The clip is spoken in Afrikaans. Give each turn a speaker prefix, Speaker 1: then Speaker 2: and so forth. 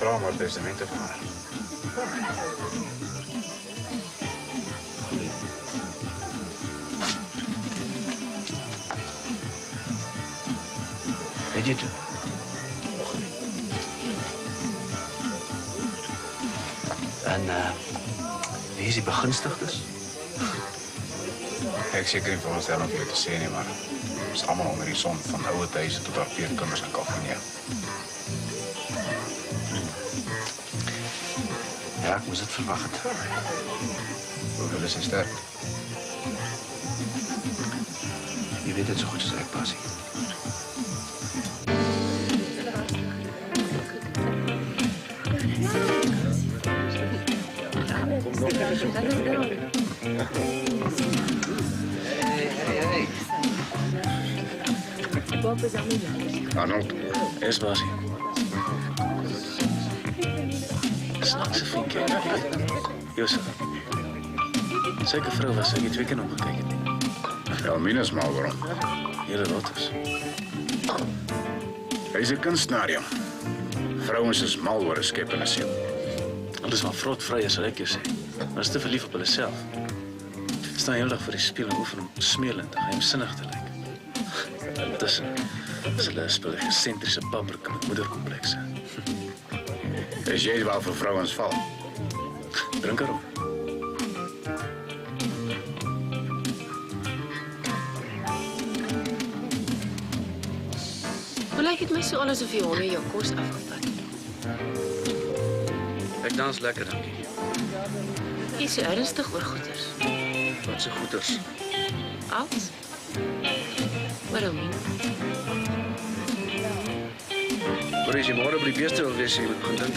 Speaker 1: Vra om haar testament te verander. Weet jy toe? En wie is die begunstigdes? Ek seker nie vir ons daar om vir te sê nie, maar ons is allemaal onder die son van oude thuise tot haar peerkinders in Californië. Ja, ek moes dit verwag het. Hoeveel is hy sterk? Jy weet het so goed as ek, Basie. Hey. Arnold, is Basie. Snaakse vinkie. Josef. Zeker vrou was ek 2 keer omgekyk het nie.
Speaker 2: Ja, minus maar waarom?
Speaker 1: Hele rottes.
Speaker 2: Hy is 'n kunstenaar, jong. Vrouens is mal oor 'n skepende siel.
Speaker 1: Hulle is maar vrotvrye, sal ek jou sê. Hulle is te verlief op hulle self. Staan heel dag voor die spieël en oefen om smeelend en geheimsinnig te lyk. Intussen is hulle speel 'n gesentriese paprik met moederkomplekse.
Speaker 2: Is jy wel vir vrouens val?
Speaker 1: Drink erop.
Speaker 3: Hoe lyk dit my so al asof jy honde jou kos afgevat?
Speaker 1: Ek dans lekker, dankie.
Speaker 3: Jy is so ernstig oor goeters.
Speaker 1: Wat se goeters.
Speaker 3: Als? Wat dan nie?
Speaker 1: Maar as jy môre by die beeste wil wees, jy moet begin dink